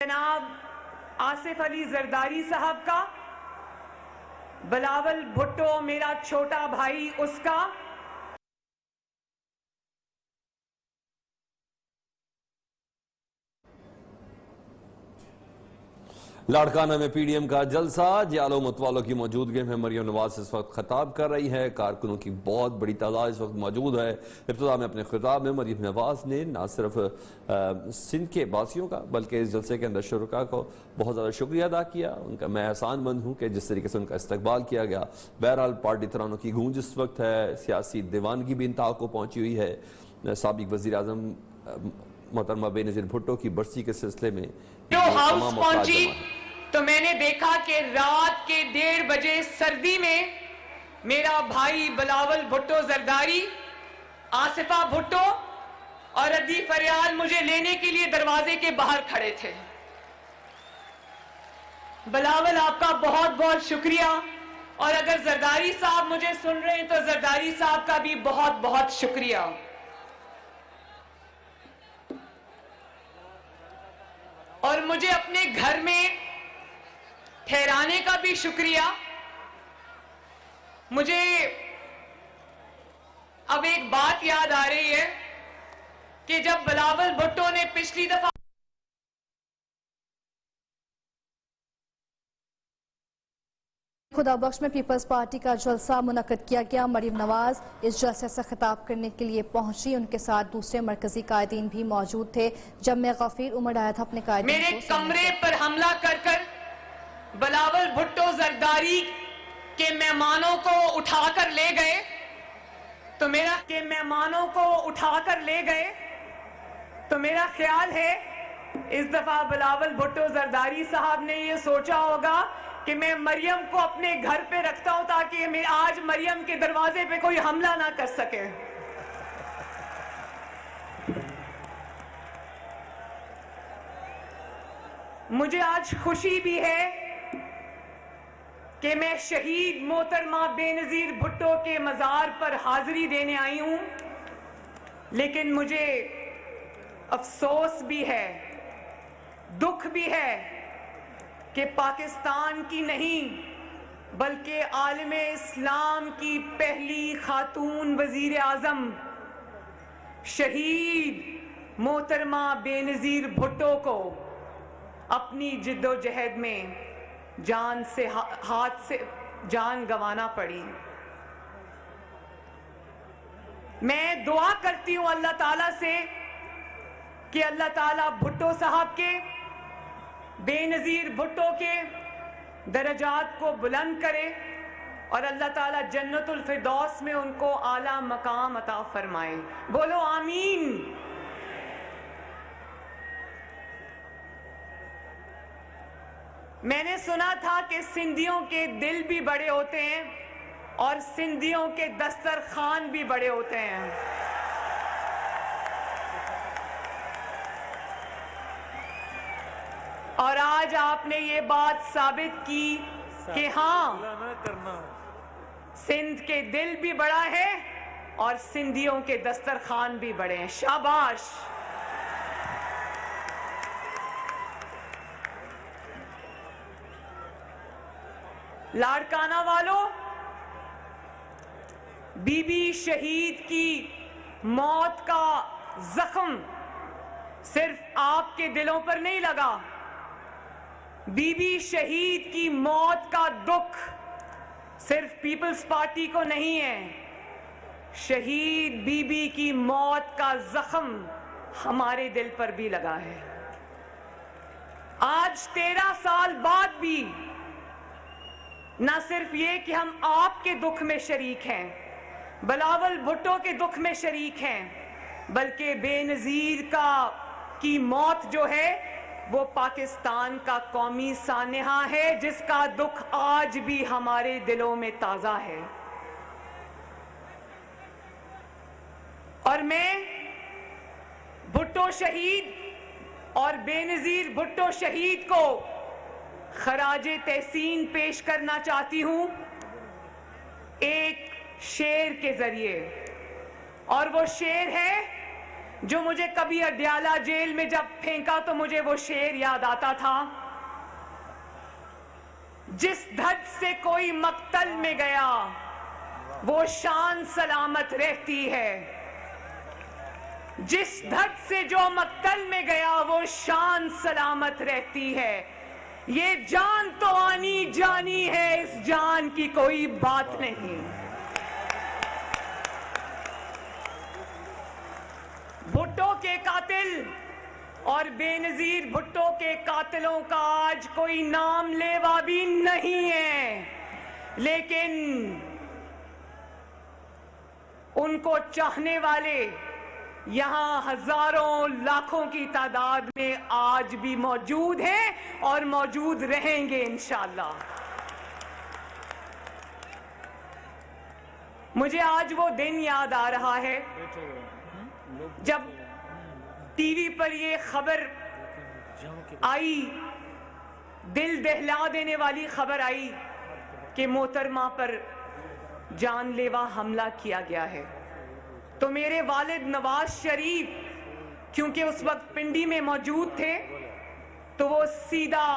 जनाब आसिफ अली जरदारी साहब का, बिलावल भुट्टो मेरा छोटा भाई उसका, लाड़काना में पीडीएम का जलसा। जियालो मुतवालो की मौजूदगी में मरियम नवाज इस वक्त खिताब कर रही है। कारकुनों की बहुत बड़ी तादाद इस वक्त मौजूद है। इब्तिदा में अपने खिताब में मरियम नवाज ने न सिर्फ सिंध के वासियों का बल्कि इस जलसे के अंदर शुरका को बहुत ज़्यादा शुक्रिया अदा किया। उनका मैं एहसानमंद हूँ कि जिस तरीके से उनका इस्तकबाल किया गया। बहरहाल पार्टी तरानों की गूंज इस वक्त है, सियासी दीवानगी भी इंतहा को पहुँची हुई है। साबिक वज़ीर आज़म मोहतरमा बेनज़ीर भुट्टो की बरसी के सिलसिले में जो हाउस पहुंची तो मैंने देखा कि रात के 1:30 बजे सर्दी में मेरा भाई बिलावल भुट्टो जरदारी, आसिफा भुट्टो और अदी फरियाल मुझे लेने के लिए दरवाजे के बाहर खड़े थे। बिलावल आपका बहुत बहुत शुक्रिया, और अगर जरदारी साहब मुझे सुन रहे हैं तो जरदारी साहब का भी बहुत बहुत शुक्रिया। और मुझे अपने घर में ठहराने का भी शुक्रिया। मुझे अब एक बात याद आ रही है कि जब बिलावल भुट्टो ने पिछली दफा खुदाबख्श में पीपल्स पार्टी का जलसा मुनक्कद किया गया। मरियम नवाज इस जलसे से खिताब करने के लिए पहुंची। उनके साथ दूसरे मरकजी कायदीन भी मौजूद थे। जब मैं गफीर उमड़ आया था अपने कायदीन मेरे कमरे पर हमला कर बिलावल भुट्टो जरदारी के मेहमानों को उठाकर ले गए, तो मेरा ख्याल है इस दफा बिलावल भुट्टो जरदारी साहब ने ये सोचा होगा कि मैं मरियम को अपने घर पे रखता हूं ताकि मैं आज मरियम के दरवाजे पे कोई हमला ना कर सके। मुझे आज खुशी भी है कि मैं शहीद मोहतरमा बेनज़ीर भुट्टो के मज़ार पर हाजिरी देने आई हूं, लेकिन मुझे अफसोस भी है, दुख भी है कि पाकिस्तान की नहीं बल्कि आलमे इस्लाम की पहली खातून वज़ीर आज़म शहीद मोहतरमा बेनज़ीर भुट्टो को अपनी जिद्दोजहद में हाथ से जान गंवाना पड़ी। मैं दुआ करती हूं अल्लाह ताला से कि अल्लाह ताला भुट्टो साहब के, बेनज़ीर भुट्टो के दरजात को बुलंद करे और अल्लाह ताला जन्नतुल फिरदौस में उनको आला मकाम अता फरमाए। बोलो आमीन। मैंने सुना था कि सिंधियों के दिल भी बड़े होते हैं और सिंधियों के दस्तरखान भी बड़े होते हैं। और आज आपने ये बात साबित की कि हाँ, सिंध के दिल भी बड़ा है और सिंधियों के दस्तरखान भी बड़े हैं। शाबाश। लाड़काना वालों, बीबी शहीद की मौत का जख्म सिर्फ आपके दिलों पर नहीं लगा। बीबी शहीद की मौत का दुख सिर्फ पीपल्स पार्टी को नहीं है, शहीद बीबी की मौत का जख्म हमारे दिल पर भी लगा है। आज 13 साल बाद भी न सिर्फ ये कि हम आपके दुख में शरीक हैं, बिलावल भुट्टो के दुख में शरीक हैं, बल्कि बेनज़ीर की मौत जो है वो पाकिस्तान का कौमी सानहा है, जिसका दुख आज भी हमारे दिलों में ताज़ा है। और मैं भुट्टो शहीद और बेनज़ीर भुट्टो शहीद को खराजे तहसीन पेश करना चाहती हूं एक शेर के जरिए, और वो शेर है जो मुझे कभी अडयाला जेल में जब फेंका तो मुझे वो शेर याद आता था, जिस धड़ से कोई मक्तल में गया वो शान सलामत रहती है। जिस धड़ से जो मक्तल में गया वो शान सलामत रहती है। ये जान तो आनी जानी है, इस जान की कोई बात नहीं। भुट्टो के कातिल और बेनजीर भुट्टो के कातिलों का आज कोई नाम लेवा भी नहीं है, लेकिन उनको चाहने वाले यहां हजारों लाखों की तादाद में आज भी मौजूद हैं और मौजूद रहेंगे इंशाअल्लाह। मुझे आज वो दिन याद आ रहा है जब टीवी पर ये खबर आई, दिल दहला देने वाली खबर आई कि मोहतरमा पर जानलेवा हमला किया गया है। तो मेरे वालिद नवाज शरीफ क्योंकि उस वक्त पिंडी में मौजूद थे, तो वो सीधा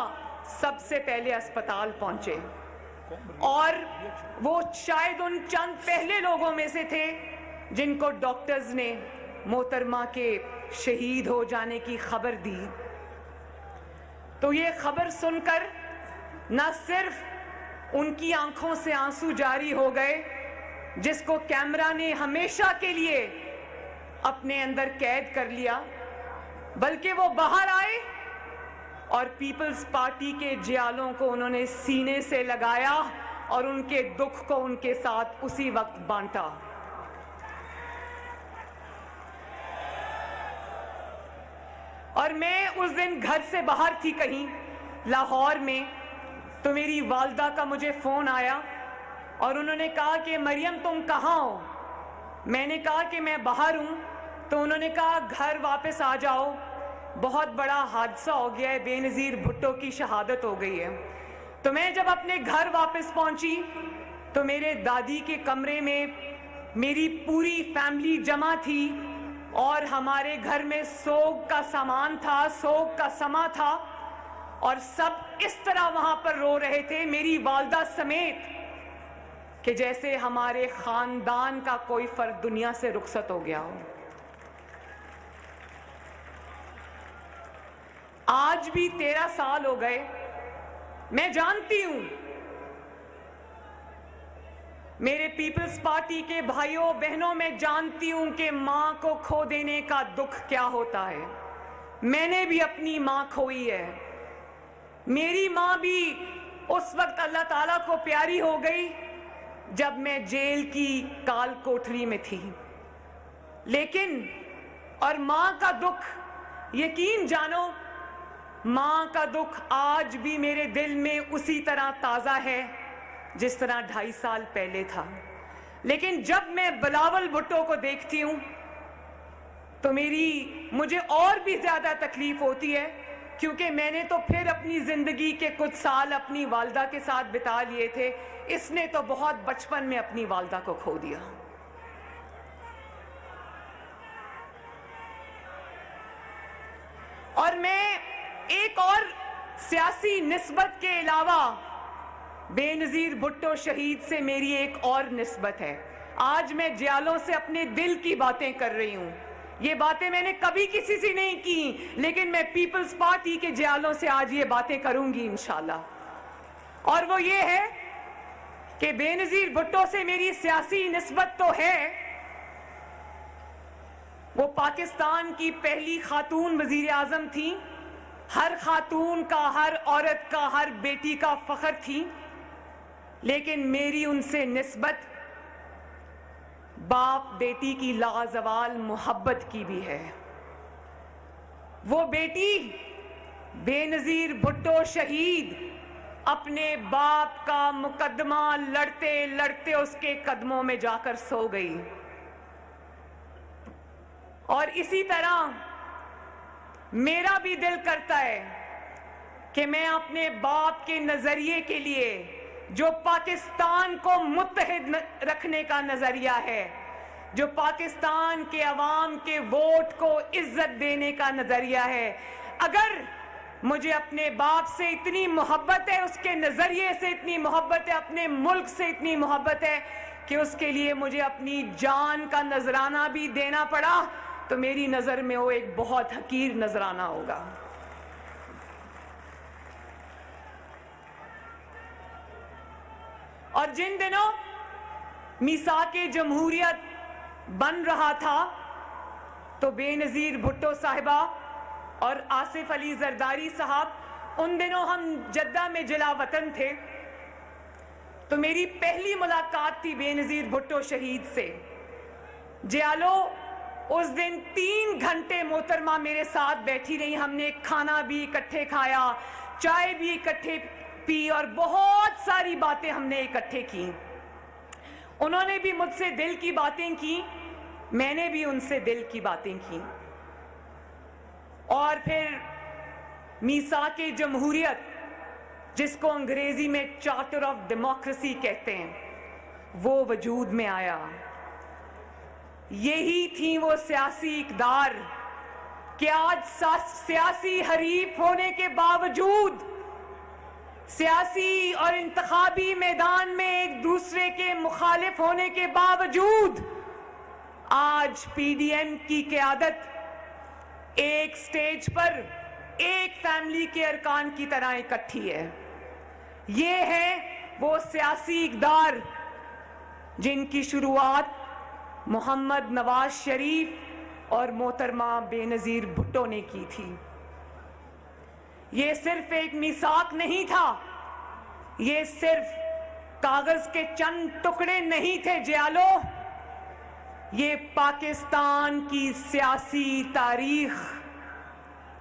सबसे पहले अस्पताल पहुंचे और वो शायद उन चंद पहले लोगों में से थे जिनको डॉक्टर्स ने मोहतरमा के शहीद हो जाने की खबर दी। तो ये खबर सुनकर न सिर्फ उनकी आंखों से आंसू जारी हो गए, जिसको कैमरा ने हमेशा के लिए अपने अंदर कैद कर लिया, बल्कि वो बाहर आए और पीपल्स पार्टी के जियालों को उन्होंने सीने से लगाया और उनके दुख को उनके साथ उसी वक्त बांटा। और मैं उस दिन घर से बाहर थी कहीं लाहौर में, तो मेरी वालदा का मुझे फोन आया और उन्होंने कहा कि मरियम तुम कहाँ हो? मैंने कहा कि मैं बाहर हूँ। तो उन्होंने कहा घर वापस आ जाओ, बहुत बड़ा हादसा हो गया है, बेनज़ीर भुट्टो की शहादत हो गई है। तो मैं जब अपने घर वापस पहुंची तो मेरे दादी के कमरे में मेरी पूरी फैमिली जमा थी और हमारे घर में सोग का सामान था, सोग का समा था और सब इस तरह वहां पर रो रहे थे, मेरी वालदा समेत, कि जैसे हमारे खानदान का कोई फर्द दुनिया से रुखसत हो गया हो। आज भी 13 साल हो गए। मैं जानती हूं मेरे पीपल्स पार्टी के भाइयों बहनों, मैं जानती हूं कि मां को खो देने का दुख क्या होता है। मैंने भी अपनी मां खोई है। मेरी मां भी उस वक्त अल्लाह ताला को प्यारी हो गई जब मैं जेल की काल कोठरी में थी। लेकिन और मां का दुख, यकीन जानो, मां का दुख आज भी मेरे दिल में उसी तरह ताजा है जिस तरह 2.5 साल पहले था। लेकिन जब मैं बिलावल भुट्टो को देखती हूं तो मुझे और भी ज्यादा तकलीफ होती है, क्योंकि मैंने तो फिर अपनी जिंदगी के कुछ साल अपनी वालदा के साथ बिता लिए थे। इसने तो बहुत बचपन में अपनी वालदा को खो दिया। और मैं एक और सियासी निस्बत के अलावा बेनज़ीर भुट्टो शहीद से मेरी एक और निस्बत है। आज मैं जियालों से अपने दिल की बातें कर रही हूं। ये बातें मैंने कभी किसी से नहीं की, लेकिन मैं पीपल्स पार्टी के जियालों से आज ये बातें करूंगी इंशाल्लाह। और वो ये है कि बेनज़ीर भुट्टो से मेरी सियासी निस्बत तो है, वो पाकिस्तान की पहली खातून वजीर आजम थी। हर खातून का, हर औरत का, हर बेटी का फख्र थी। लेकिन मेरी उनसे निस्बत बाप बेटी की लाजवाल मोहब्बत की भी है। वो बेटी बेनज़ीर भुट्टो शहीद अपने बाप का मुकदमा लड़ते लड़ते उसके कदमों में जाकर सो गई। और इसी तरह मेरा भी दिल करता है कि मैं अपने बाप के नजरिए के लिए, जो पाकिस्तान को मुत्तहिद रखने का नजरिया है, जो पाकिस्तान के अवाम के वोट को इज्जत देने का नजरिया है। अगर मुझे अपने बाप से इतनी मोहब्बत है, उसके नजरिए से इतनी मोहब्बत है, अपने मुल्क से इतनी मोहब्बत है कि उसके लिए मुझे अपनी जान का नजराना भी देना पड़ा, तो मेरी नजर में वो एक बहुत हकीर नजराना होगा। और जिन दिनों मीसाके जमहूरियत बन रहा था तो बेनजीर भुट्टो साहिबा और आसिफ अली जरदारी साहब, उन दिनों हम जद्दा में जिला वतन थे, तो मेरी पहली मुलाकात थी बेनजीर भुट्टो शहीद से। जियालो उस दिन 3 घंटे मोहतरमा मेरे साथ बैठी रही, हमने खाना भी इकट्ठे खाया, चाय भी इकट्ठे पी और बहुत सारी बातें हमने इकट्ठे की। उन्होंने भी मुझसे दिल की बातें की, मैंने भी उनसे दिल की बातें की। और फिर मीसाके जमहूरियत, जिसको अंग्रेजी में चार्टर ऑफ डेमोक्रेसी कहते हैं, वो वजूद में आया। यही थी वो सियासी इक़दार कि आज सियासी हरीफ होने के बावजूद, सियासी और इंतखाबी मैदान में एक दूसरे के मुखालिफ होने के बावजूद, आज पीडीएम की क़यादत एक स्टेज पर एक फैमिली के अरकान की तरह इकट्ठी है। ये है वो सियासी इक़दार जिनकी शुरुआत मोहम्मद नवाज शरीफ और मोहतरमा बेनजीर भुट्टो ने की थी। ये सिर्फ एक मिसाक नहीं था, ये सिर्फ कागज के चंद टुकड़े नहीं थे जियालो, ये पाकिस्तान की सियासी तारीख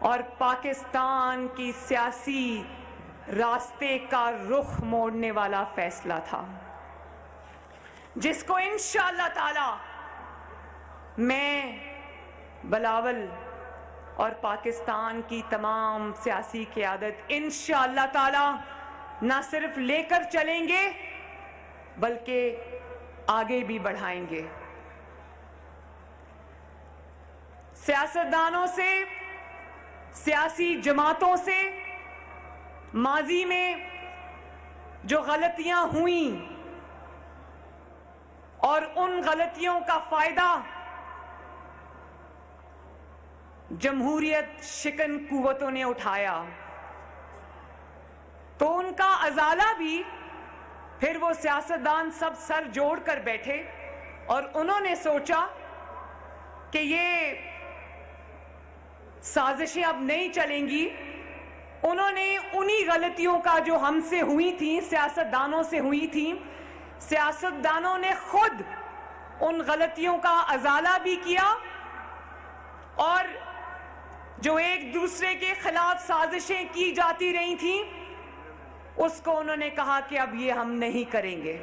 और पाकिस्तान की सियासी रास्ते का रुख मोड़ने वाला फैसला था, जिसको इंशाअल्लाह ताला मैं, बिलावल और पाकिस्तान की तमाम सियासी क़यादत इंशाअल्लाह ताला ना सिर्फ लेकर चलेंगे बल्कि आगे भी बढ़ाएंगे। सियासतदानों से, सियासी जमातों से माजी में जो गलतियां हुई और उन गलतियों का फायदा जमहूरियत शिकन कुव्वतों ने उठाया, तो उनका अजाला भी फिर वो सियासतदान सब सर जोड़ कर बैठे और उन्होंने सोचा कि ये साजिशें अब नहीं चलेंगी। उन्होंने उन्हीं गलतियों का जो हमसे हुई थी, सियासतदानों से हुई थी, सियासतदानों ने खुद उन गलतियों का अजाला भी किया और जो एक दूसरे के खिलाफ साजिशें की जाती रही थी उसको उन्होंने कहा कि अब ये हम नहीं करेंगे।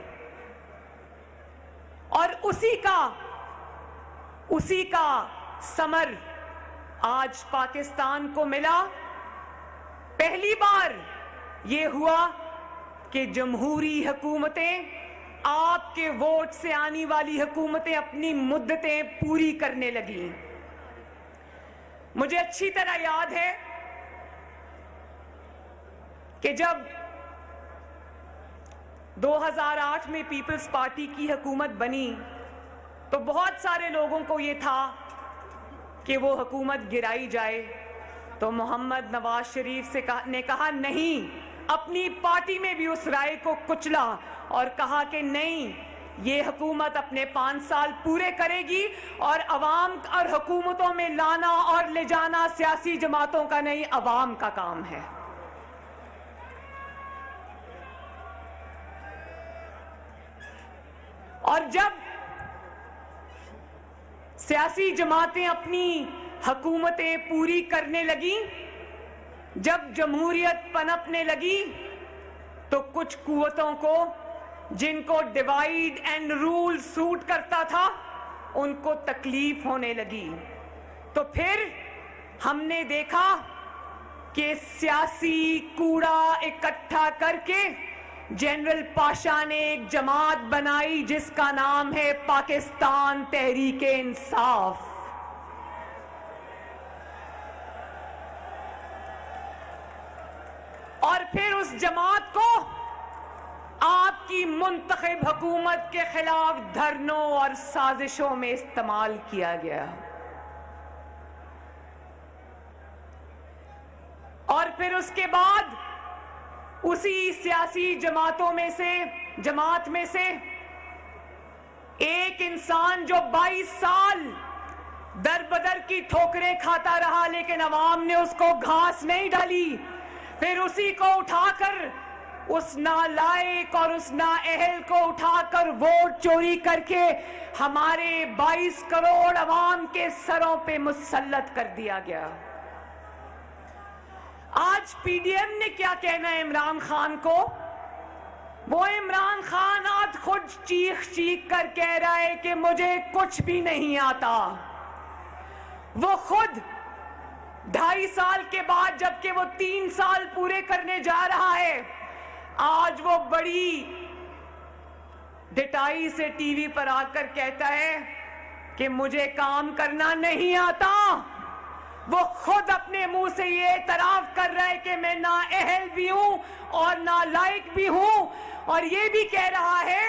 और उसी का समर आज पाकिस्तान को मिला। पहली बार ये हुआ कि जमहूरी हुकूमतें, आपके वोट से आने वाली हुकूमतें अपनी मुद्दतें पूरी करने लगी। मुझे अच्छी तरह याद है कि जब 2008 में पीपल्स पार्टी की हुकूमत बनी तो बहुत सारे लोगों को ये था कि वो हुकूमत गिराई जाए, तो मोहम्मद नवाज शरीफ ने कहा नहीं, अपनी पार्टी में भी उस राय को कुचला और कहा कि नहीं, ये हुकूमत अपने 5 साल पूरे करेगी और अवाम और हुकूमतों में लाना और ले जाना सियासी जमातों का नहीं, अवाम का काम है। और जब सियासी जमातें अपनी हुकूमतें पूरी करने लगी, जब जमहूरियत पनपने लगी, तो कुछ कुव्वतों को, जिनको डिवाइड एंड रूल सूट करता था, उनको तकलीफ होने लगी। तो फिर हमने देखा कि सियासी कूड़ा इकट्ठा करके जनरल पाशा ने एक जमात बनाई जिसका नाम है पाकिस्तान तहरीक इंसाफ। और फिर उस जमात को आपकी मुंतखब हुकूमत के खिलाफ धरनों और साजिशों में इस्तेमाल किया गया। और फिर उसके बाद उसी सियासी जमात में से एक इंसान जो 22 साल दर बदर की ठोकरें खाता रहा, लेकिन अवाम ने उसको घास नहीं डाली, फिर उसी को उठाकर, उस नालायक और उस नाअहल को उठाकर वोट चोरी करके हमारे 22 करोड़ अवाम के सरों पे मुसल्लत कर दिया गया। आज पीडीएम ने क्या कहना है इमरान खान को? वो इमरान खान आज खुद चीख कर कह रहा है कि मुझे कुछ भी नहीं आता। वो खुद 2.5 साल के बाद, जबकि वो 3 साल पूरे करने जा रहा है, आज वो बड़ी डिटाई से टीवी पर आकर कहता है कि मुझे काम करना नहीं आता। वो खुद अपने मुंह से ये एतराफ कर रहा है कि मैं नाअहल भी हूं और नालायक भी हूं, और ये भी कह रहा है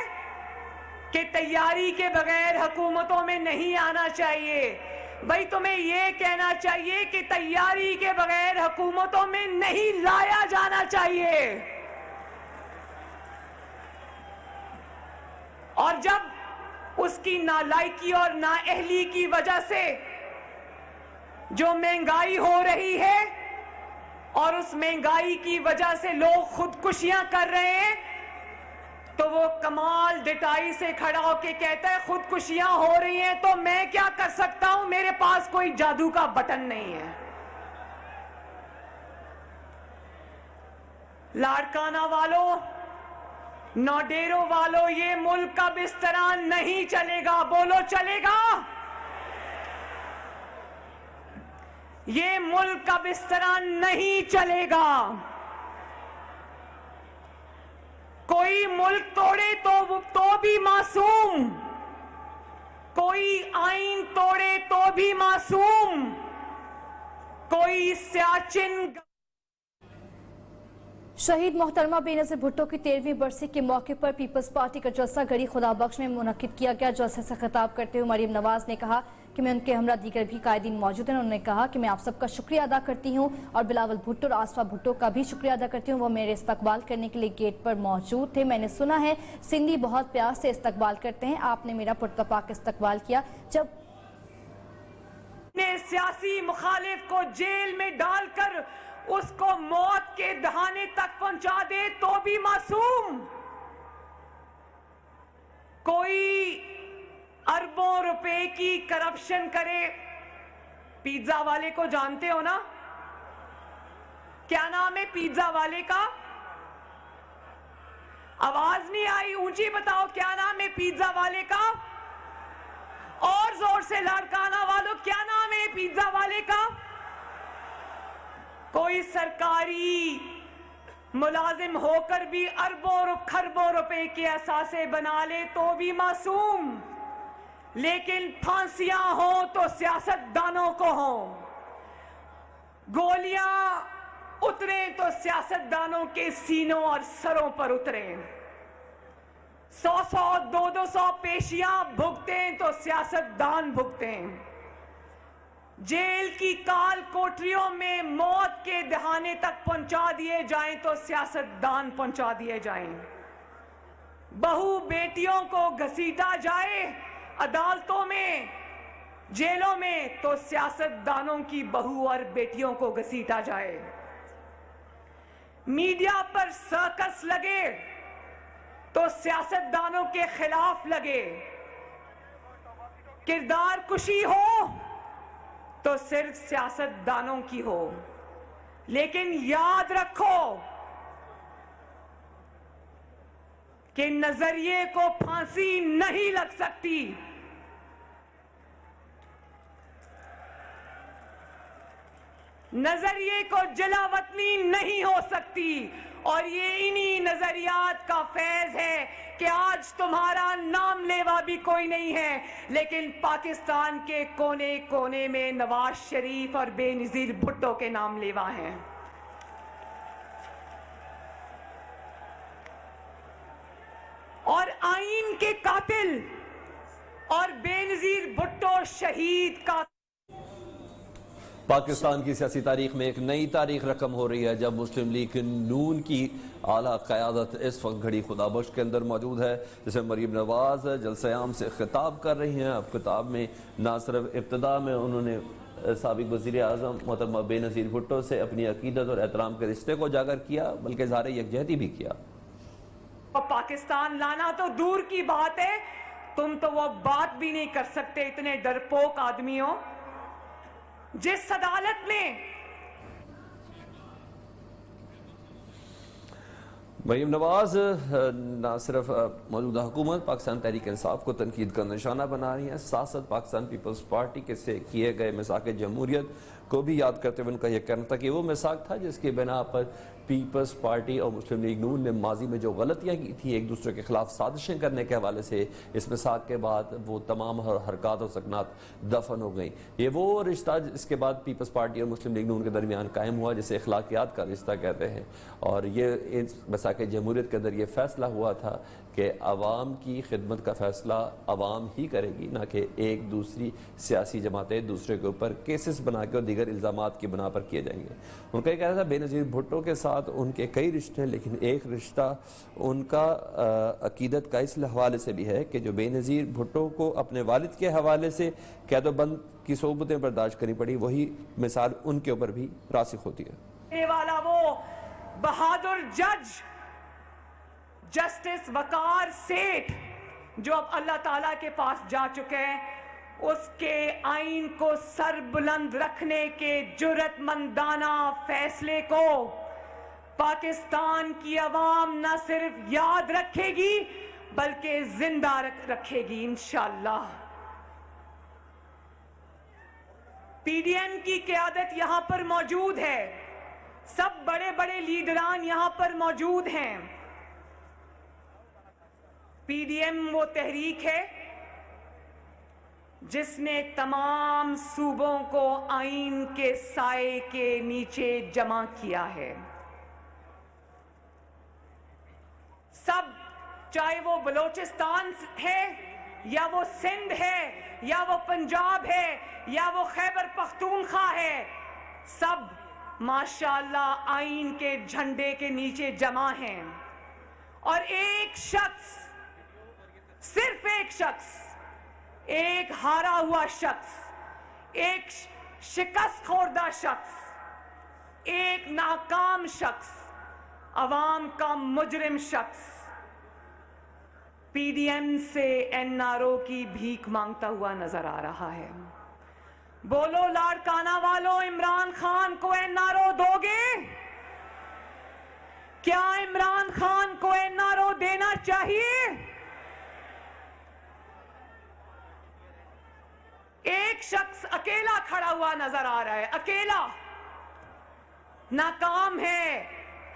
कि तैयारी के बगैर हुकूमतों में नहीं आना चाहिए। भाई, तुम्हें ये कहना चाहिए कि तैयारी के बगैर हुकूमतों में नहीं लाया जाना चाहिए। और जब उसकी नालायकी और नाअहली की वजह से जो महंगाई हो रही है और उस महंगाई की वजह से लोग खुदकुशियां कर रहे हैं, तो वो कमाल डिटाई से खड़ा होके कहता है खुदकुशियां हो रही हैं तो मैं क्या कर सकता हूं, मेरे पास कोई जादू का बटन नहीं है। लाड़काना वालों, नौडेरो वालों, ये मुल्क अब इस तरह नहीं चलेगा। बोलो चलेगा? ये मुल्क अब इस तरह नहीं चलेगा। कोई मुल्क तोड़े तो भी मासूम, कोई आईन तोड़े तो भी मासूम, कोई सियाचिन। शहीद मोहतरमा बेनज़ीर भुट्टो की 13वीं बरसी के मौके पर पीपल्स पार्टी का जलसा गढ़ी खुदाबख्श में मुनक्किद किया गया। जलसे से खिताब करते हुए मरीम नवाज ने कहा कि मैं उनके हमरा दीगर भी कायदीन मौजूद हैं। उन्होंने कहा कि मैं आप सबका शुक्रिया अदा करती हूं और बिलावल भुट्टो और आसफा भुट्टो का भी शुक्रिया अदा करती हूं। वो मेरे इस्तकबाल करने के लिए गेट पर मौजूद थे। मैंने सुना है सिंधी बहुत प्यार से इस्तकबाल करते हैं। आपने मेरा पुरतपाक इस्तकबाल किया। जब ने सियासी मुखालिफ को जेल में डालकर उसको मौत के दहाने तक पहुंचा दे तो भी मासूम, कोई अरबों रुपए की करप्शन करे। पिज्जा वाले को जानते हो ना? क्या नाम है पिज्जा वाले का? आवाज नहीं आई, ऊंची बताओ, क्या नाम है पिज्जा वाले का? और जोर से लाड़काना वालों, क्या नाम है पिज्जा वाले का? कोई सरकारी मुलाजिम होकर भी अरबों खरबों रुपए के असासे बना ले तो भी मासूम, लेकिन फांसियां हो तो सियासतदानों को हो, गोलियां उतरे तो सियासतदानों के सीनों और सरों पर उतरे, 100-100, 200-200 पेशियां भुगतें तो सियासतदान भुगतें, जेल की काल कोठरियों में मौत के दहाने तक पहुंचा दिए जाएं तो सियासतदान पहुंचा दिए जाएं, बहू बेटियों को घसीटा जाए अदालतों में, जेलों में, तो सियासतदानों की बहू और बेटियों को घसीटा जाए, मीडिया पर सर्कस लगे तो सियासतदानों के खिलाफ लगे, किरदार कुशी हो तो सिर्फ सियासतदानों की हो। लेकिन याद रखो कि नजरिए को फांसी नहीं लग सकती। नजरिए को जलावतनी नहीं हो सकती। और ये इन्हीं नजरियात का फैज है कि आज तुम्हारा नाम लेवा भी कोई नहीं है, लेकिन पाकिस्तान के कोने कोने में नवाज शरीफ और बेनजीर भुट्टो के नाम लेवा हैं। और आईन के कातिल और बेनजीर भुट्टो शहीद का पाकिस्तान की सियासी तारीख में एक नई तारीख रकम हो रही है, जब मुस्लिम लीग नून की आला क़यादत इस वक्त घड़ी खुदाबख्श के अंदर मौजूद है, जिसमें मरीम नवाज जलसे-ए-आम से खिताब कर रही हैं। अब खिताब में ना सिर्फ इब्तिदा में उन्होंने साबिक वज़ीर आज़म मोहतरमा बेनज़ीर भुट्टो से अपनी अकीदत और एहतराम के रिश्ते को उजागर किया, बल्कि इज़हार यकजहती भी किया। पाकिस्तान लाना तो दूर की बात है, तुम तो वो बात भी नहीं कर सकते, इतने डरपोक आदमी हो। जिस अदालत में मरीम नवाज न सिर्फ मौजूदा हुकूमत पाकिस्तान तहरीक इंसाफ को तनकीद का निशाना बना रही हैं, साथ साथ पाकिस्तान पीपल्स पार्टी के से किए गए मिसाक जमहूरियत को भी याद करते हुए उनका यह कहना था कि वो मिसाक था जिसकी बिना पर पीपल्स पार्टी और मुस्लिम लीग नून ने माजी में जो गलतियाँ की थी, एक दूसरे के खिलाफ साजिशें करने के हवाले से, इस मिसाक के बाद वो तमाम हरकत और सकनात दफन हो गई। ये वो रिश्ता इसके बाद पीपल्स पार्टी और मुस्लिम लीग नून के दरमियान कायम हुआ, जिसे अखलाकियात का रिश्ता कहते हैं। और ये इस मिसाक जमहूरियत के अंदर ये फैसला हुआ था कि अवाम की खिदमत का फैसला अवाम ही करेगी, ना कि एक दूसरी सियासी जमातें दूसरे के ऊपर केसेस बना के और दीगर इल्ज़ामात की बना पर किए जाएंगे। उनका ये कहना था बेनज़ीर भुट्टो के साथ उनके कई रिश्ते हैं, लेकिन एक रिश्ता उनका अकीदत का इस हवाले से भी है कि जो बेनज़ीर भुट्टो को अपने वालिद के हवाले से कैदोबंद की सोबतें बर्दाश्त करनी पड़ी, वही मिसाल उनके ऊपर भी रासिख होती है। ये वाला वो बहादुर जज जस्टिस वकार सेठ जो अब अल्लाह ताला के पास जा चुके हैं, उसके आइन को सरबुलंद रखने के जुर्रतमंदाना फैसले को पाकिस्तान की अवाम न सिर्फ याद रखेगी बल्कि जिंदा रखेगी इंशाअल्लाह। पीडीएम की क़यादत यहां पर मौजूद है, सब बड़े बड़े लीडरान यहां पर मौजूद हैं। पीडीएम वो तहरीक है जिसने तमाम सूबों को आइन के साए के नीचे जमा किया है। सब, चाहे वो बलोचिस्तान है या वो सिंध है या वो पंजाब है या वो खैबर पख्तूनख्वा है, सब माशाअल्लाह आइन के झंडे के नीचे जमा हैं। और एक शख्स, सिर्फ एक शख्स, एक हारा हुआ शख्स, एक शिकस्त खोरदा शख्स, एक नाकाम शख्स, अवाम का मुजरिम शख्स पीडीएम से एनआरओ की भीख मांगता हुआ नजर आ रहा है। बोलो लाड़काना वालों, इमरान खान को एनआरओ दोगे? क्या इमरान खान को एनआरओ देना चाहिए? एक शख्स अकेला खड़ा हुआ नजर आ रहा है, अकेला, नाकाम है,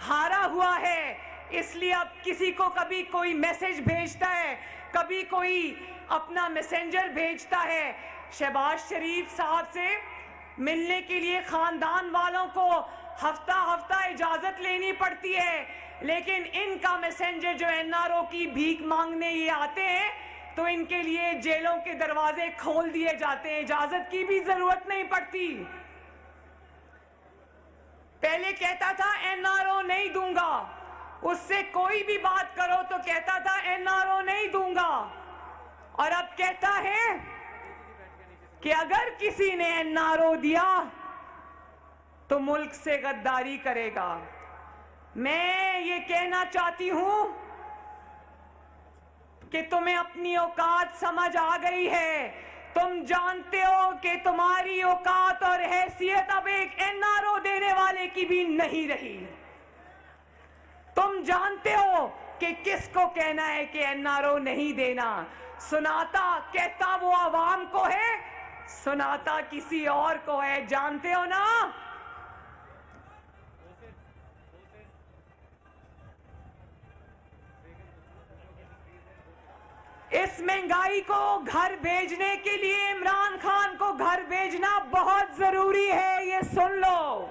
हारा हुआ है। इसलिए अब किसी को कभी कोई मैसेज भेजता है, कभी कोई अपना मैसेंजर भेजता है। शहबाज शरीफ साहब से मिलने के लिए खानदान वालों को हफ्ता हफ्ता इजाजत लेनी पड़ती है, लेकिन इनका मैसेंजर जो एनआरओ की भीख मांगने ये आते हैं तो इनके लिए जेलों के दरवाजे खोल दिए जाते हैं, इजाजत की भी जरूरत नहीं पड़ती। पहले कहता था एनआरओ नहीं दूंगा, उससे कोई भी बात करो तो कहता था एनआरओ नहीं दूंगा, और अब कहता है कि अगर किसी ने एनआरओ दिया तो मुल्क से गद्दारी करेगा। मैं ये कहना चाहती हूं कि तुम्हें अपनी औकात समझ आ गई है। तुम जानते हो कि तुम्हारी औकात और हैसियत अब एक एनआरओ देने वाले की भी नहीं रही। तुम जानते हो कि किसको कहना है कि एनआरओ नहीं देना। सुनाता कहता वो आवाम को है, सुनाता किसी और को है, जानते हो ना? इस महंगाई को घर भेजने के लिए इमरान खान को घर भेजना बहुत जरूरी है, ये सुन लो।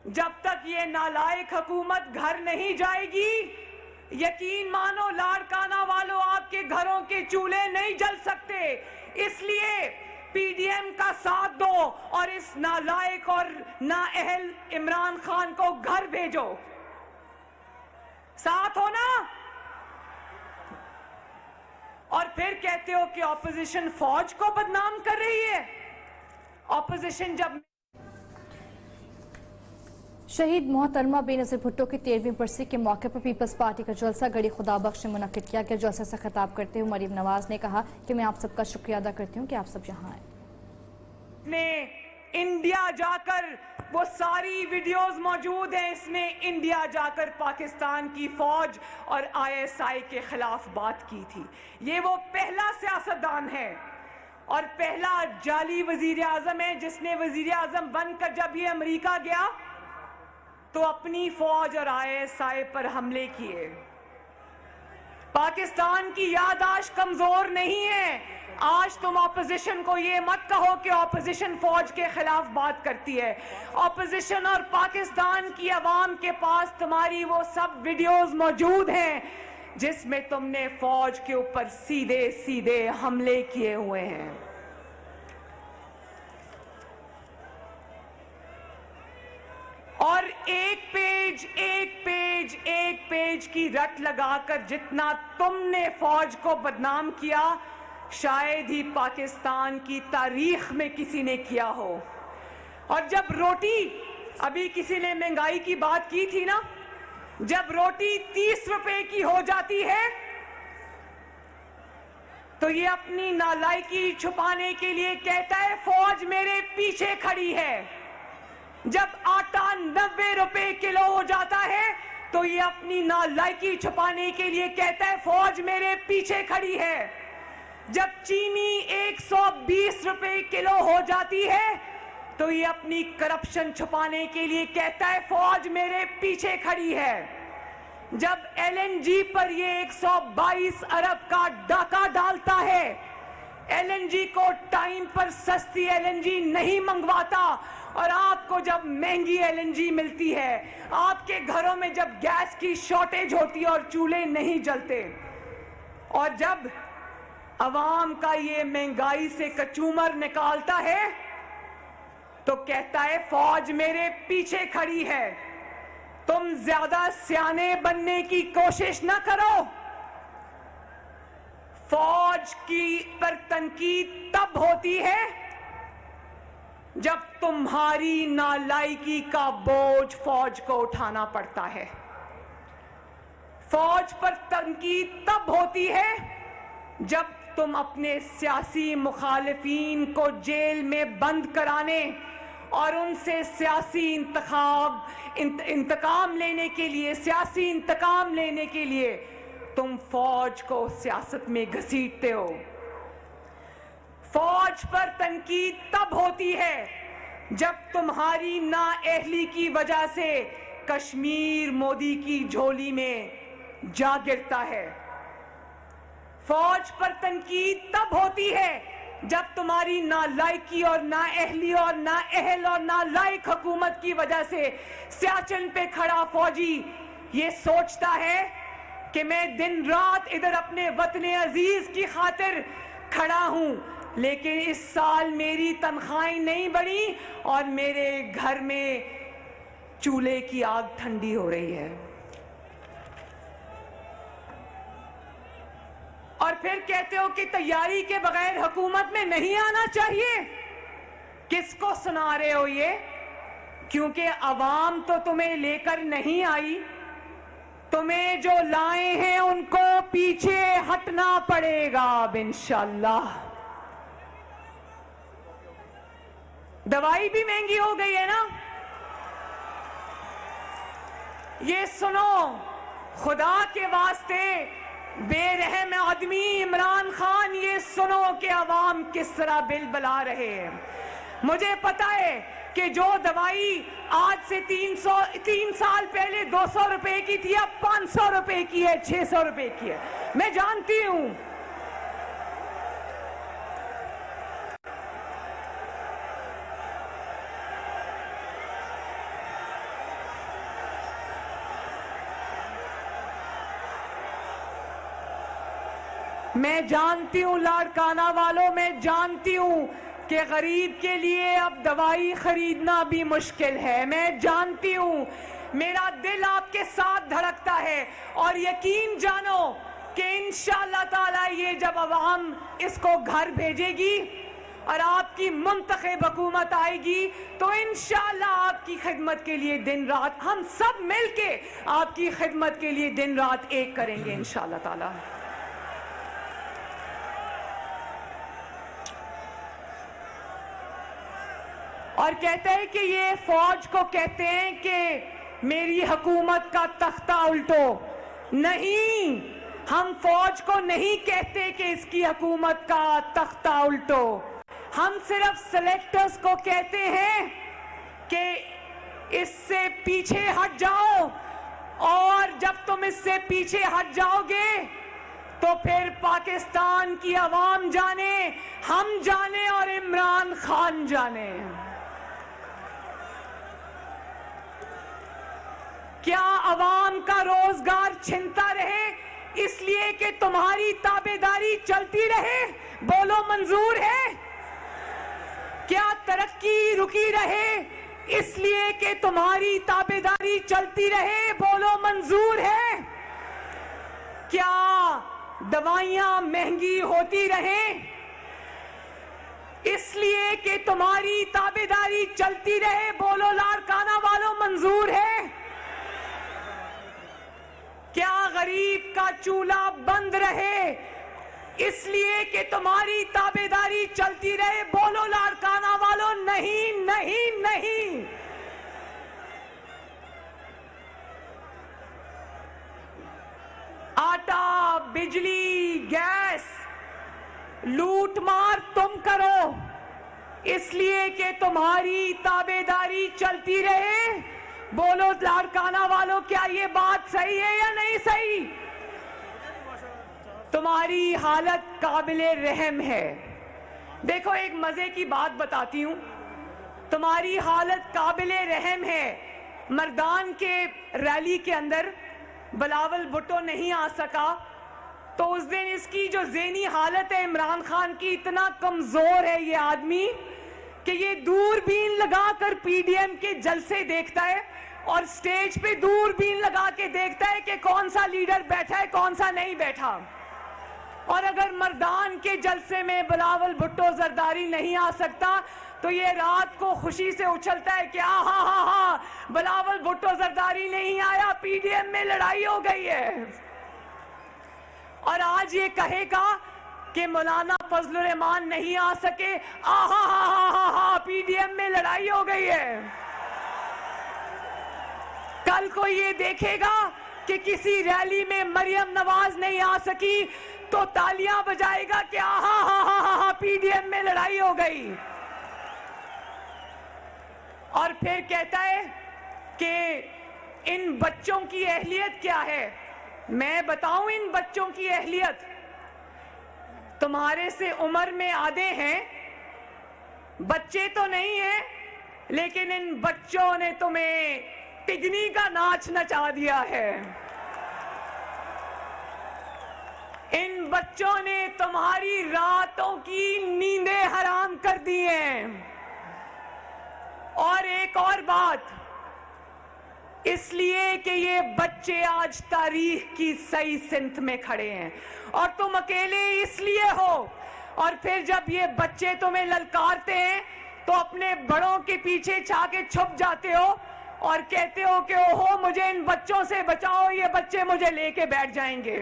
जब तक ये नालायक हुकूमत घर नहीं जाएगी, यकीन मानो लाड़काना वालों, आपके घरों के चूल्हे नहीं जल सकते। इसलिए पीडीएम का साथ दो और इस नालायक और नाअहल इमरान खान को घर भेजो। साथ हो ना? और फिर कहते हो कि ऑपोजिशन फौज को बदनाम कर रही है। ऑपोजिशन जब शहीद मोहतरमा बेनज़ीर भुट्टो की 13वीं बरसी के मौके पर पीपल्स पार्टी का जलसा गढ़ी खुदाबख्श में मुनक्किद किया गया। जलसे से खिताब करते हुए मरीम नवाज ने कहा कि मैं आप सबका शुक्रिया अदा करती हूँ कि आप सब यहाँ आए। ने इंडिया जाकर, वो सारी वीडियोस मौजूद हैं, इसने इंडिया जाकर पाकिस्तान की फौज और आईएसआई के खिलाफ बात की थी। ये वो पहला सियासतदान है और पहला जाली वजीर आजम है जिसने वजीर आजम बनकर जब ये अमेरिका गया तो अपनी फौज और आईएसआई पर हमले किए। पाकिस्तान की याददाश्त कमजोर नहीं है। आज तुम ऑपोजिशन को ये मत कहो कि ऑपोजिशन फौज के खिलाफ बात करती है। ऑपोजिशन और पाकिस्तान की आवाम के पास तुम्हारी वो सब वीडियोस मौजूद हैं जिसमें तुमने फौज के ऊपर सीधे सीधे हमले किए हुए हैं। और एक पेज की रट लगाकर जितना तुमने फौज को बदनाम किया, शायद ही पाकिस्तान की तारीख में किसी ने किया हो। और जब रोटी, अभी किसी ने महंगाई की बात की थी ना, जब रोटी 30 रुपए की हो जाती है तो ये अपनी नालायकी छुपाने के लिए कहता है फौज मेरे पीछे खड़ी है। जब आटा 90 रुपए किलो हो जाता है तो ये अपनी नालायकी छुपाने के लिए कहता है फौज मेरे पीछे खड़ी है। जब चीनी 120 रुपए किलो हो जाती है तो ये अपनी करप्शन छुपाने के लिए कहता है फौज मेरे पीछे खड़ी है। जब एलएनजी पर ये 122 अरब का डाका डालता है, एलएनजी को टाइम पर सस्ती एलएनजी नहीं मंगवाता और आपको जब महंगी एलएनजी मिलती है, आपके घरों में जब गैस की शॉर्टेज होती है और चूल्हे नहीं जलते, और जब अवाम का ये महंगाई से कचूमर निकालता है तो कहता है फौज मेरे पीछे खड़ी है। तुम ज्यादा सियाने बनने की कोशिश न करो। फौज की पर तनकीद तब होती है जब तुम्हारी नालायकी का बोझ फौज को उठाना पड़ता है। फौज पर तनकीद तब होती है जब तुम अपने सियासी मुखालिफिन को जेल में बंद कराने और उनसे सियासी इंतकाम लेने के लिए, सियासी इंतकाम लेने के लिए तुम फौज को सियासत में घसीटते हो। फौज पर तनकीद तब होती है जब तुम्हारी नाअहली की वजह से कश्मीर मोदी की झोली में जा गिरता है। फौज पर तनकीद तब होती है जब तुम्हारी नालायकी और नाअहली और नाअहल और नालायक हुकूमत की वजह से सियाचिन पे खड़ा फौजी ये सोचता है कि मैं दिन रात इधर अपने वतन अजीज की खातिर खड़ा हूं, लेकिन इस साल मेरी तनख्वाहें नहीं बढ़ी और मेरे घर में चूल्हे की आग ठंडी हो रही है। और फिर कहते हो कि तैयारी के बगैर हुकूमत में नहीं आना चाहिए। किसको सुना रहे हो ये? क्योंकि अवाम तो तुम्हें लेकर नहीं आई, तुम्हें जो लाए हैं उनको पीछे हटना पड़ेगा इंशाअल्लाह। दवाई भी महंगी हो गई है ना। ये सुनो, खुदा के वास्ते बेरहम आदमी इमरान खान, ये सुनो कि अवाम किस तरह बिल बला रहे हैं। मुझे पता है कि जो दवाई आज से 3 साल पहले 200 रुपए की थी, अब 500 रुपए की है, 600 रुपए की है। मैं जानती हूं। मैं जानती हूं लाड़काना वालों, मैं जानती हूं कि गरीब के लिए अब दवाई खरीदना भी मुश्किल है। मैं जानती हूं, मेरा दिल आपके साथ धड़कता है और यकीन जानो कि इंशाअल्लाह ताला ये जब अवाम इसको घर भेजेगी और आपकी मुंतखब हुकूमत आएगी तो इंशाअल्लाह आपकी खिदमत के लिए दिन रात हम सब मिलके आपकी खिदमत के लिए दिन रात एक करेंगे इंशाअल्लाह ताला। और कहते हैं कि ये फौज को कहते हैं कि मेरी हुकूमत का तख्ता उल्टो। नहीं, हम फौज को नहीं कहते कि इसकी हुकूमत का तख्ता उल्टो। हम सिर्फ सिलेक्टर्स को कहते हैं कि इससे पीछे हट जाओ, और जब तुम इससे पीछे हट जाओगे तो फिर पाकिस्तान की आवाम जाने, हम जाने और इमरान खान जाने। क्या अवाम का रोजगार छिनता रहे इसलिए कि तुम्हारी ताबेदारी चलती रहे? बोलो मंजूर है? क्या तरक्की रुकी रहे इसलिए कि तुम्हारी ताबेदारी चलती रहे? बोलो मंजूर है? क्या दवाइयां महंगी होती रहे इसलिए कि तुम्हारी ताबेदारी चलती रहे? बोलो लाड़काना वालों, मंजूर है? क्या गरीब का चूल्हा बंद रहे इसलिए कि तुम्हारी ताबेदारी चलती रहे? बोलो लाड़काना वालों, नहीं नहीं नहीं। आटा, बिजली, गैस लूट मार तुम करो इसलिए कि तुम्हारी ताबेदारी चलती रहे? बोलो लाड़काना वालों, क्या ये बात सही है या नहीं सही? तुम्हारी हालत काबिले रहम है। देखो, एक मजे की बात बताती हूं, तुम्हारी हालत काबिले रहम है। मर्दान के रैली के अंदर बिलावल भुट्टो नहीं आ सका तो उस दिन इसकी जो ज़हनी हालत है इमरान खान की, इतना कमजोर है ये आदमी कि ये दूरबीन लगाकर पीडीएम के जलसे देखता है और स्टेज पे दूरबीन लगा के देखता है कि कौन सा लीडर बैठा है, कौन सा नहीं बैठा। और अगर मर्दान के जलसे में बिलावल भुट्टो जरदारी नहीं आ सकता तो ये रात को खुशी से उछलता है कि हा बिलावल भुट्टो जरदारी नहीं आया, पीडीएम में लड़ाई हो गई है। और आज ये कहेगा कि मौलाना फजलुर रहमान नहीं आ सके, पीडीएम में लड़ाई हो गई है। कल को ये देखेगा कि किसी रैली में मरियम नवाज नहीं आ सकी तो तालियां बजाएगा कि पीडीएम में लड़ाई हो गई। और फिर कहता है कि इन बच्चों की अहलियत क्या है। मैं बताऊं इन बच्चों की अहलियत, तुम्हारे से उम्र में आधे हैं, बच्चे तो नहीं हैं, लेकिन इन बच्चों ने तुम्हें पिगनी का नाच नचा दिया है। इन बच्चों ने तुम्हारी रातों की नींदें हराम कर दी हैं। और एक और बात, इसलिए कि ये बच्चे आज तारीख की सही सिमत में खड़े हैं और तुम अकेले इसलिए हो। और फिर जब ये बच्चे तुम्हें ललकारते हैं तो अपने बड़ों के पीछे जाके छुप जाते हो और कहते हो कि ओहो मुझे इन बच्चों से बचाओ, ये बच्चे मुझे लेके बैठ जाएंगे।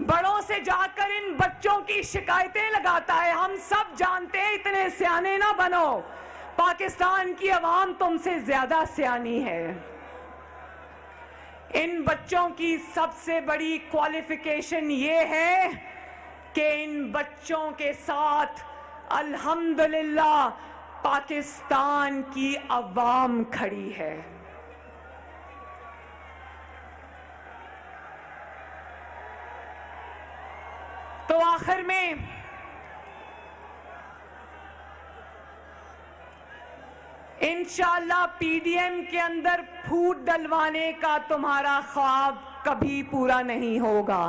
बड़ों से जाकर इन बच्चों की शिकायतें लगाता है। हम सब जानते हैं, इतने सियाने ना बनो, पाकिस्तान की आवाम तुमसे ज्यादा सियानी है। इन बच्चों की सबसे बड़ी क्वालिफिकेशन ये है कि इन बच्चों के साथ अल्हम्दुलिल्लाह पाकिस्तान की अवाम खड़ी है। तो आखिर में इंशाअल्लाह पीडीएम के अंदर फूट डलवाने का तुम्हारा ख्वाब कभी पूरा नहीं होगा।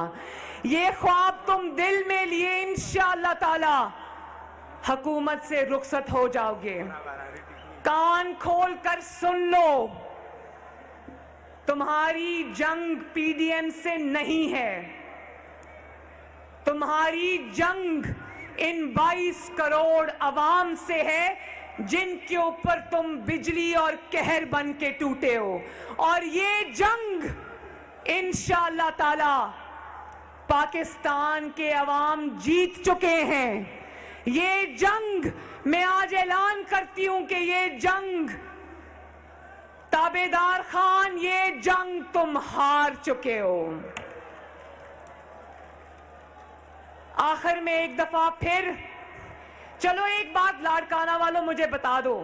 ये ख्वाब तुम दिल में लिए इंशाअल्लाह ताला हुकूमत से रुखसत हो जाओगे। कान खोल कर सुन लो, तुम्हारी जंग पीडीएम से नहीं है, तुम्हारी जंग इन 22 करोड़ अवाम से है जिनके ऊपर तुम बिजली और कहर बन के टूटे हो। और ये जंग इंशाअल्लाह ताला पाकिस्तान के अवाम जीत चुके हैं। ये जंग मैं आज ऐलान करती हूं कि ये जंग ताबेदार खान, ये जंग तुम हार चुके हो। आखिर में एक दफा फिर चलो एक बात लाड़काना वालों मुझे बता दो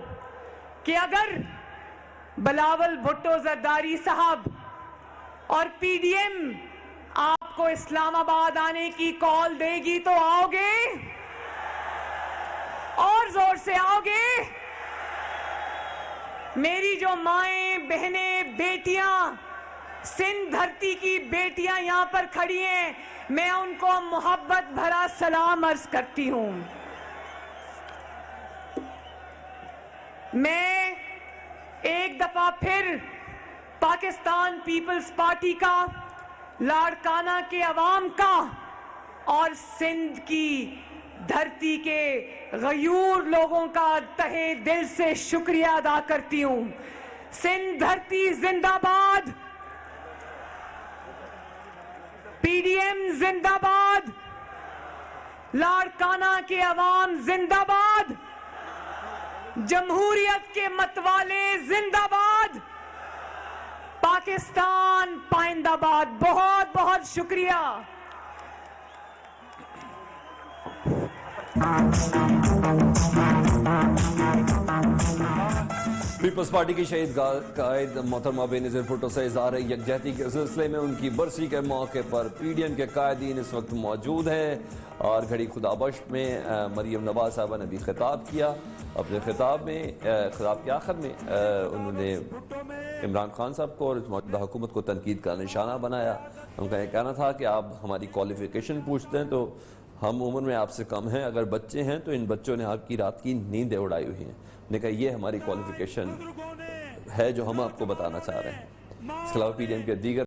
कि अगर बिलावल भुट्टो जरदारी साहब और पीडीएम आपको इस्लामाबाद आने की कॉल देगी तो आओगे? और जोर से आओगे? मेरी जो माएं, बहनें, बेटियां, सिंध धरती की बेटियां यहां पर खड़ी हैं, मैं उनको मोहब्बत भरा सलाम अर्ज करती हूं। मैं एक दफा फिर पाकिस्तान पीपल्स पार्टी का, लाड़काना के अवाम का और सिंध की धरती के गयूर लोगों का तहे दिल से शुक्रिया अदा करती हूं। सिंध धरती जिंदाबाद, पीडीएम जिंदाबाद, लाड़काना के अवाम जिंदाबाद, जमहूरियत के मतवाले जिंदाबाद, पाकिस्तान पाइंदाबाद। बहुत बहुत शुक्रिया। पीपल्स पार्टी की शहीद कायद मोहतरमा बेनज़ीर भुट्टो से इज़हार यकजहती के सिलसिले में उनकी बरसी के मौके पर पीडीएम के कायदीन इस वक्त मौजूद हैं और घड़ी खुदाबश में मरियम नवाज साहबा ने भी खिताब किया। अपने खिताब के आखिर में उन्होंने इमरान खान साहब को और मौजूदा हुकूमत को तनकीद का निशाना बनाया। उनका यह कहना था कि आप हमारी क्वालिफिकेशन पूछते हैं तो हम उम्र में आपसे कम हैं, अगर बच्चे हैं तो इन बच्चों ने आपकी रात की नींदें उड़ाई हुई हैं। ने कहा ये हमारी क्वालिफिकेशन है जो हम आपको बताना चाह रहे हैं। इसके अलावा पीडीएम के दीगर